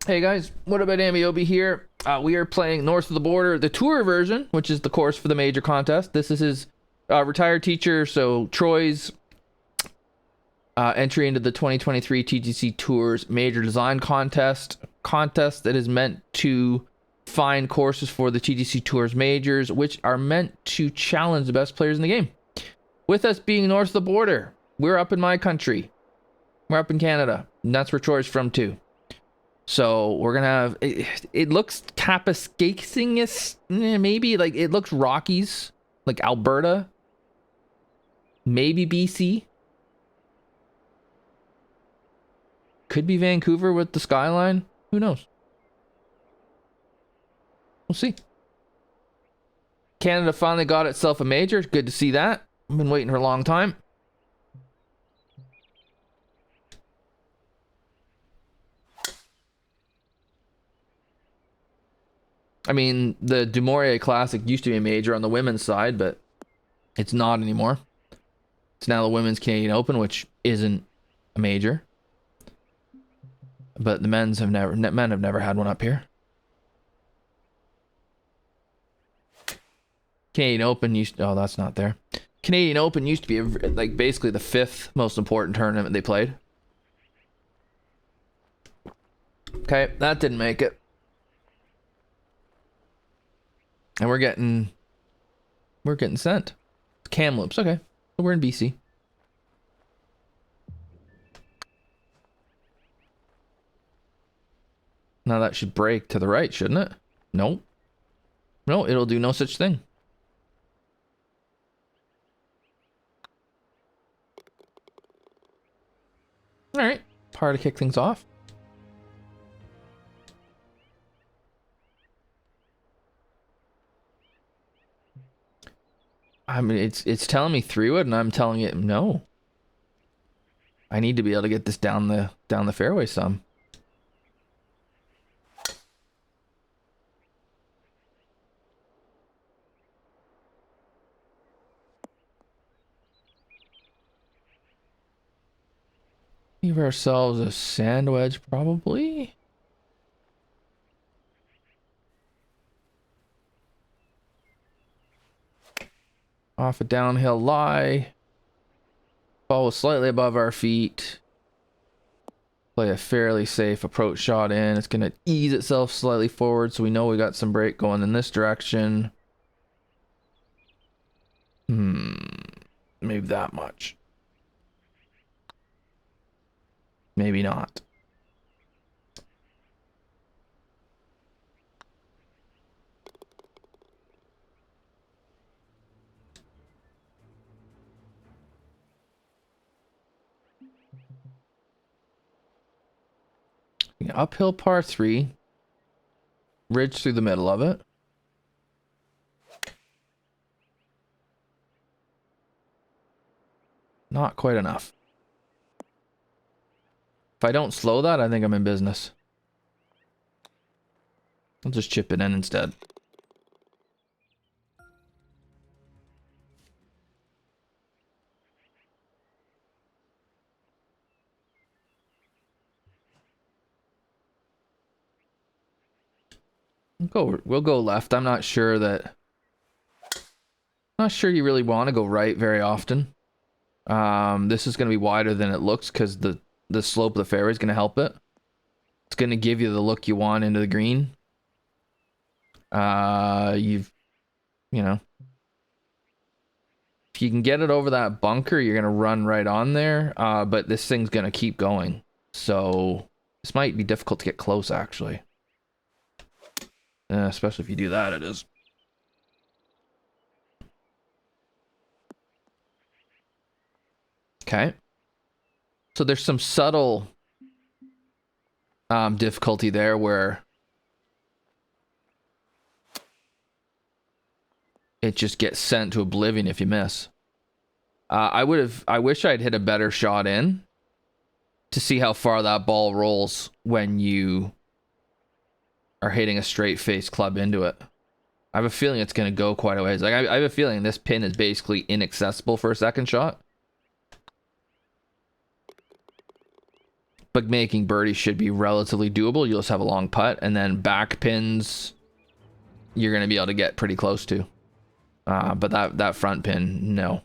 Hey guys, what about Amiobi here? We are playing North of the Border, the tour version, which is the course for the major contest. This is his retired teacher, so Troy's entry into the 2023 TGC Tours Major Design Contest that is meant to find courses for the TGC Tours Majors, which are meant to challenge the best players in the game. With us being North of the Border, we're up in my country. We're up in Canada, and that's where Troy's from too. So we're gonna have it looks Kapuskasing, maybe like it looks Rockies, like Alberta, maybe BC, could be Vancouver with the skyline. Who knows? We'll see. Canada finally got itself a major. Good to see that. I've been waiting for a long time. I mean, the Du Maurier Classic used to be a major on the women's side, but it's not anymore. It's now the Women's Canadian Open, which isn't a major. But the men have never had one up here. Canadian Open used to, oh, that's not there. Canadian Open used to be like basically the 5th most important tournament they played. Okay, that didn't make it. And we're getting sent. Kamloops, okay. So we're in BC. Now that should break to the right, shouldn't it? Nope. No, it'll do no such thing. Alright, par to kick things off. I mean, it's telling me 3-wood, and I'm telling it no. I need to be able to get this down the fairway some. Give ourselves a sand wedge, probably. Off a downhill lie. Ball was slightly above our feet. Play a fairly safe approach shot in. It's going to ease itself slightly forward, so we know we got some break going in this direction. Maybe that much. Maybe not. Uphill par 3. Ridge through the middle of it. Not quite enough. If I don't slow that, I think I'm in business. I'll just chip it in instead. We'll go left. I'm not sure you really want to go right very often. This is going to be wider than it looks because the slope of the fairway is going to help it. It's going to give you the look you want into the green. You know, if you can get it over that bunker, you're going to run right on there. But this thing's going to keep going. So this might be difficult to get close, actually. Especially if you do that, it is. Okay. So there's some subtle difficulty there where it just gets sent to oblivion if you miss. I wish I'd hit a better shot in to see how far that ball rolls when you are hitting a straight face club into it. I have a feeling it's going to go quite a ways. Like I have a feeling this pin is basically inaccessible for a second shot. but making birdie should be relatively doable. You'll just have a long putt, and then back pins you're going to be able to get pretty close to. But that front pin, no.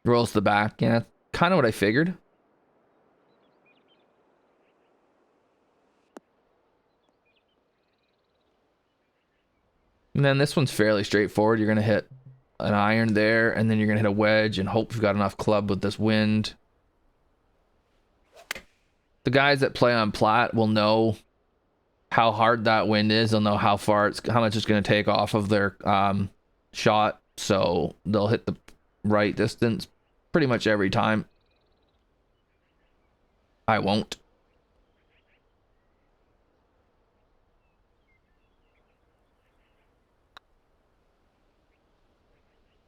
Rolls to the back. Yeah, kind of what I figured. And then this one's fairly straightforward. You're going to hit an iron there, and then you're going to hit a wedge and hope you've got enough club with this wind. The guys that play on plat will know how hard that wind is. They'll know how much it's going to take off of their shot. So they'll hit the right distance pretty much every time. I won't.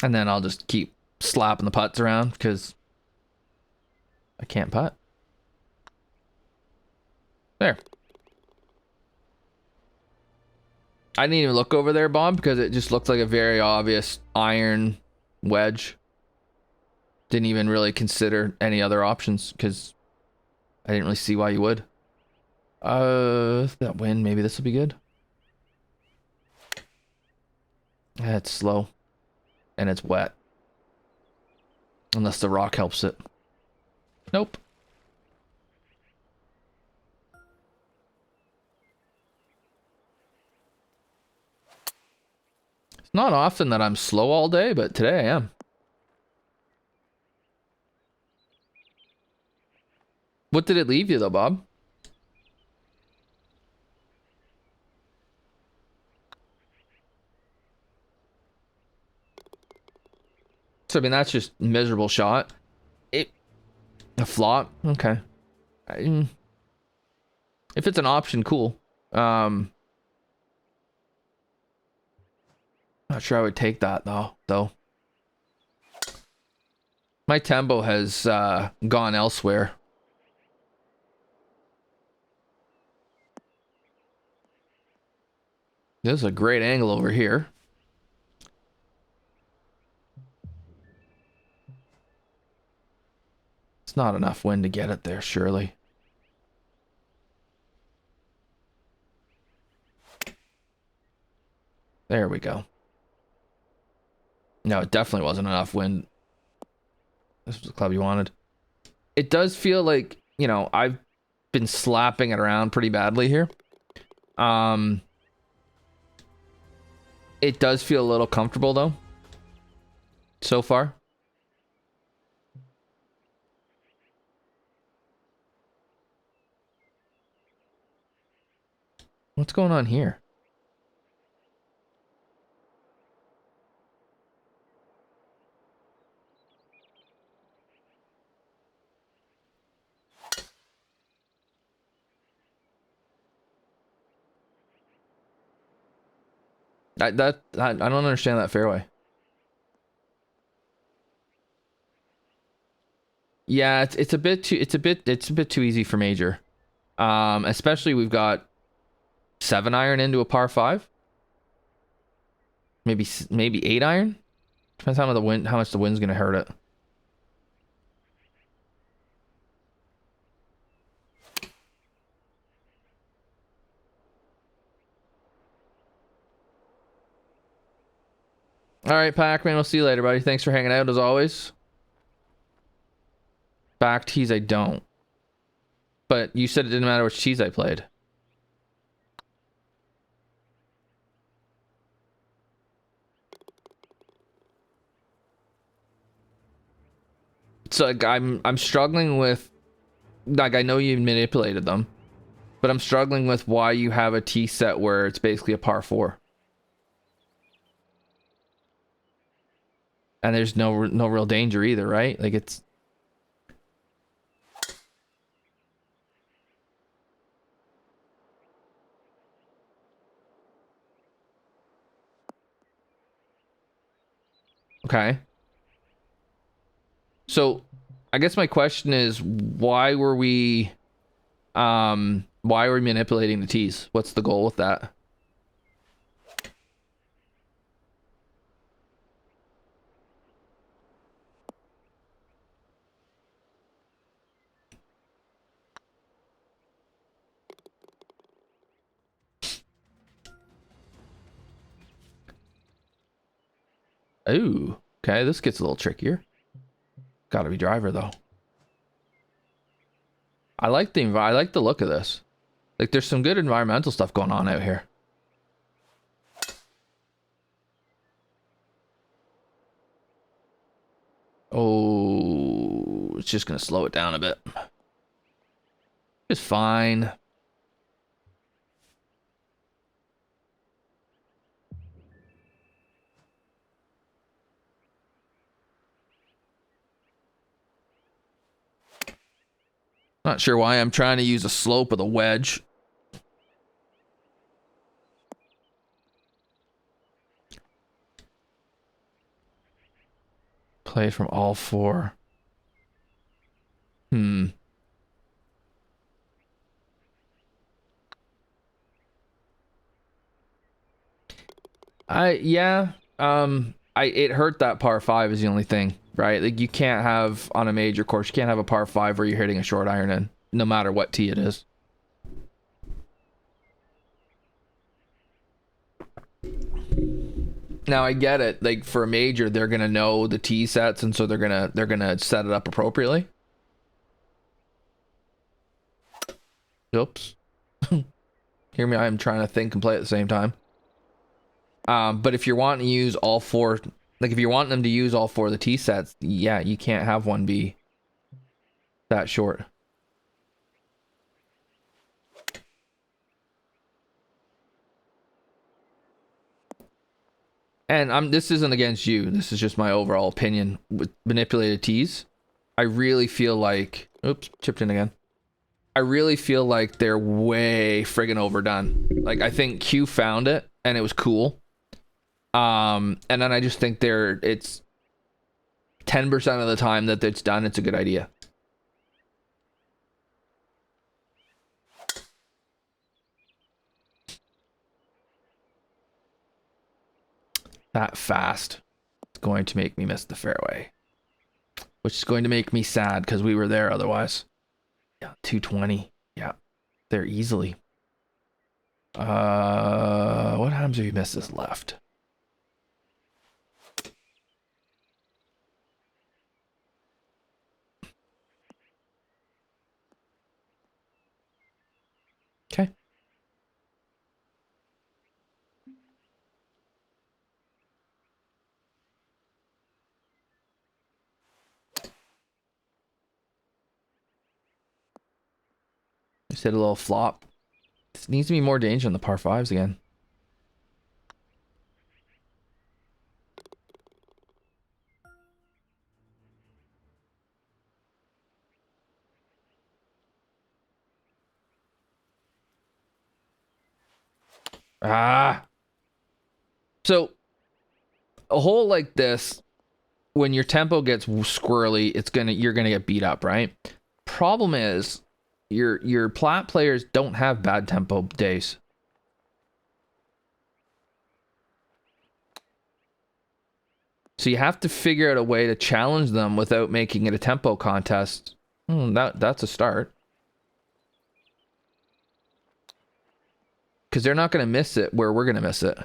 And then I'll just keep slapping the putts around because I can't putt. There. I didn't even look over there, Bob, because it just looked like a very obvious iron wedge. Didn't even really consider any other options because I didn't really see why you would. That wind, maybe this will be good. Yeah, it's slow. And it's wet. Unless the rock helps it. Nope. It's not often that I'm slow all day, but today I am. What did it leave you though, Bob? So I mean that's just miserable shot. A flop, okay. If it's an option, cool. Not sure I would take that though. My tempo has gone elsewhere. This is a great angle over here. It's not enough wind to get it there, surely. There we go. No, it definitely wasn't enough wind. This was the club you wanted. It does feel like, you know, I've been slapping it around pretty badly here. It does feel a little comfortable though. So far. What's going on here? I don't understand that fairway. Yeah, it's a bit too easy for major. Especially we've got 7-iron into a par 5. Maybe 8-iron. Depends how much the wind's gonna hurt it. All right, Pac-Man, we'll see you later, buddy. Thanks for hanging out as always. Back tees, I don't. But you said it didn't matter which tees I played. So like, I'm struggling with, like, I know you manipulated them, but I'm struggling with why you have a tee set where it's basically a par 4. And there's no real danger either, right? Like it's... Okay. So, I guess my question is, why were we manipulating the tees? What's the goal with that? Ooh, okay, this gets a little trickier. Gotta be driver though. I like the look of this. Like, there's some good environmental stuff going on out here. Oh, it's just gonna slow it down a bit. It's fine. Not sure why I'm trying to use a slope with a wedge. Play from all four. Hmm. Yeah. It hurt that par five is the only thing, right? Like, you can't have on a major course, you can't have a par five where you're hitting a short iron in, no matter what tee it is. Now I get it. Like, for a major, they're gonna know the tee sets, and so they're gonna set it up appropriately. Oops. Hear me? I'm trying to think and play at the same time. But if you're wanting to use all four, like if you're wanting them to use all four of the tee sets, yeah, you can't have one be that short. And this isn't against you. This is just my overall opinion with manipulated tees. I really feel like, oops, chipped in again. I really feel like they're way friggin' overdone. Like, I think Q found it and it was cool. And then I just think it's 10% of the time that it's done, it's a good idea. That fast. It's going to make me miss the fairway. Which is going to make me sad because we were there otherwise. Yeah, 220. Yeah, there easily. What happens if you miss this left? Okay. Just hit a little flop. This needs to be more danger on the par fives again. Ah. So a hole like this, when your tempo gets squirrely, you're gonna get beat up, right? Problem is, your plat players don't have bad tempo days. So you have to figure out a way to challenge them without making it a tempo contest. That's a start. Because they're not going to miss it where we're going to miss it.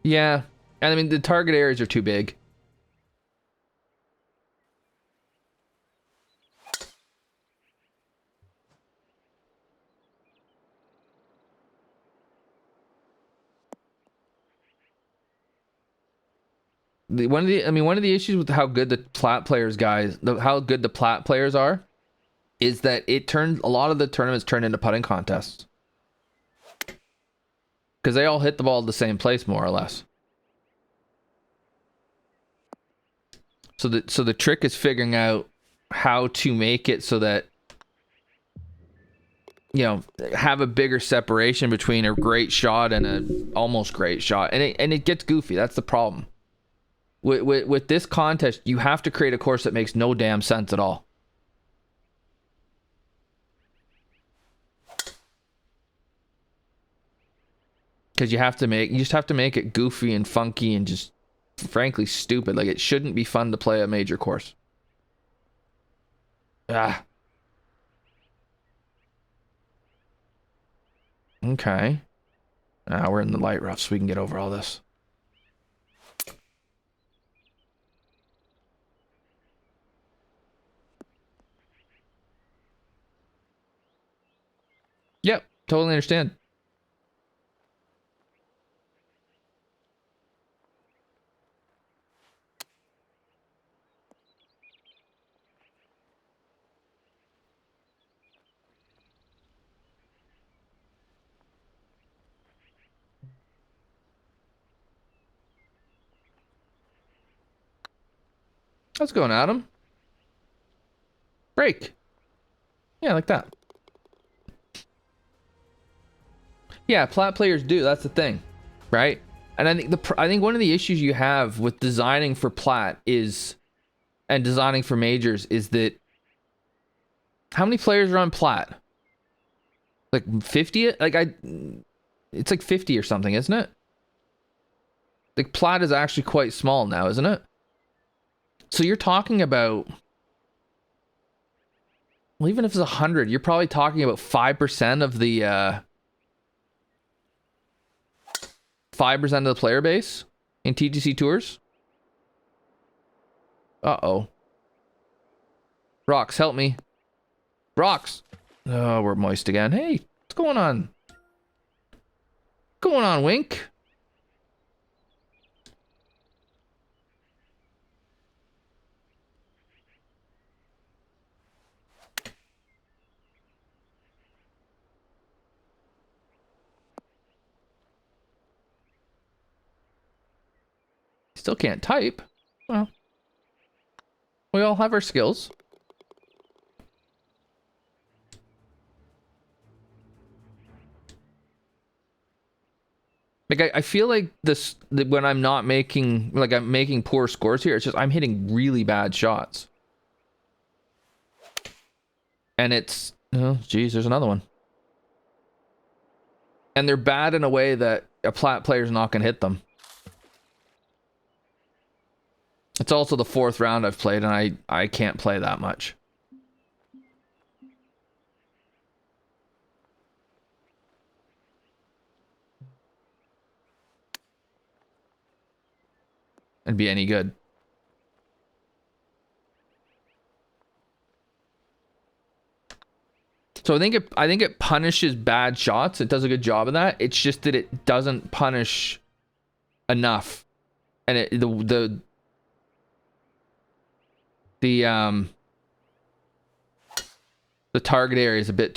Yeah. And I mean, the target areas are too big. One of the issues with how good the plat players how good the plat players are is that a lot of the tournaments turn into putting contests. Because they all hit the ball at the same place, more or less. So the trick is figuring out how to make it so that, have a bigger separation between a great shot and a almost great shot. And it gets goofy. That's the problem. With this contest, you have to create a course that makes no damn sense at all. Because you just have to make it goofy and funky and just frankly stupid. Like, it shouldn't be fun to play a major course. Okay. We're in the light rough, so we can get over all this. Yep, totally understand. How's it going, Adam? Break. Yeah, like that. Yeah, plat players do. That's the thing, right? And I think one of the issues you have with designing for plat is, and designing for majors, is that how many players are on plat? Like 50? It's like 50 or something, isn't it? Like plat is actually quite small now, isn't it? So you're talking about, well, even if it's 100, you're probably talking about 5% of the 5% of the player base in TGC Tours. Uh-oh. Rocks, help me. Rocks. Oh, we're moist again. Hey, what's going on? What's going on, Wink? Still can't type. Well, we all have our skills. Like I feel like that when I'm not making, like I'm making poor scores here, it's just I'm hitting really bad shots. And it's, oh geez, there's another one. And they're bad in a way that a plat player's not gonna hit them. It's also the 4th round I've played, and I can't play that much. And be any good. So I think it punishes bad shots. It does a good job of that. It's just that it doesn't punish enough, and the target area is a bit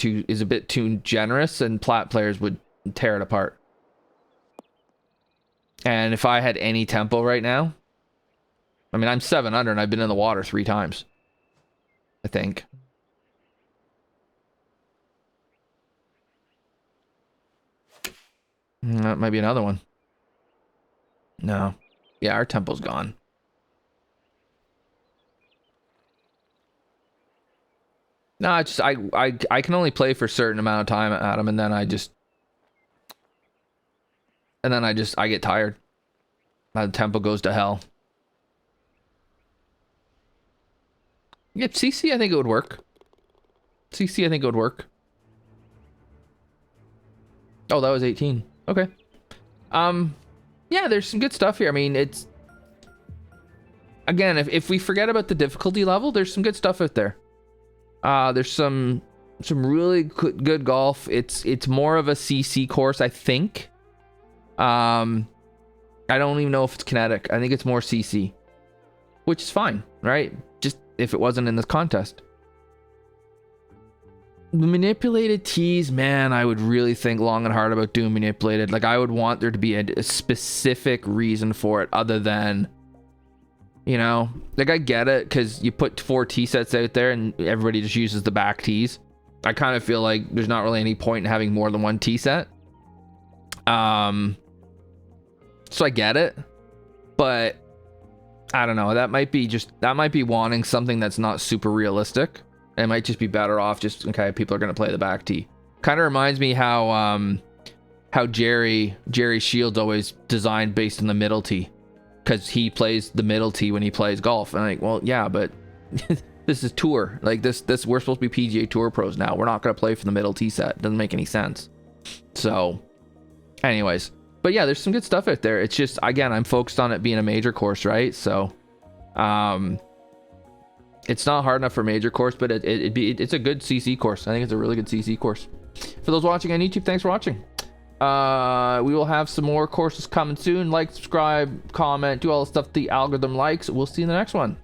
too generous, and plat players would tear it apart. And if I had any tempo right now, I mean, I'm 7 under and I've been in the water 3 times, I think. That might be another one. No. Yeah, our tempo's gone. No, it's just I can only play for a certain amount of time, Adam, and then I get tired. My tempo goes to hell. Yeah, CC, I think it would work. CC, I think it would work. Oh, that was 18. Okay. Yeah, there's some good stuff here. I mean, it's, again, if we forget about the difficulty level, there's some good stuff out there. There's some really good golf. It's more of a CC course, I think. I don't even know if it's kinetic. I think it's more CC, which is fine, right? Just if it wasn't in this contest. The manipulated tees, man, I would really think long and hard about doing manipulated. Like, I would want there to be a specific reason for it other than, you know, like, I get it because you put 4 tee sets out there and everybody just uses the back tees. I kind of feel like there's not really any point in having more than 1 tee set. So I get it, but I don't know. That might be wanting something that's not super realistic. It might just be better off just, okay, people are going to play the back tee. Kind of reminds me how Jerry Shields always designed based on the middle tee, because he plays the middle tee when he plays golf. And I'm like, well, yeah, but this is tour. Like this we're supposed to be PGA Tour pros now. We're not going to play for the middle tee set. It doesn't make any sense. So Anyways, but yeah, there's some good stuff out there. It's just, again, I'm focused on it being a major course, right? So it's not hard enough for major course, but it's a good CC course. I think it's a really good CC course. For those watching on YouTube, thanks for watching. We will have some more courses coming soon. Like, subscribe, comment, do all the stuff the algorithm likes. We'll see you in the next one.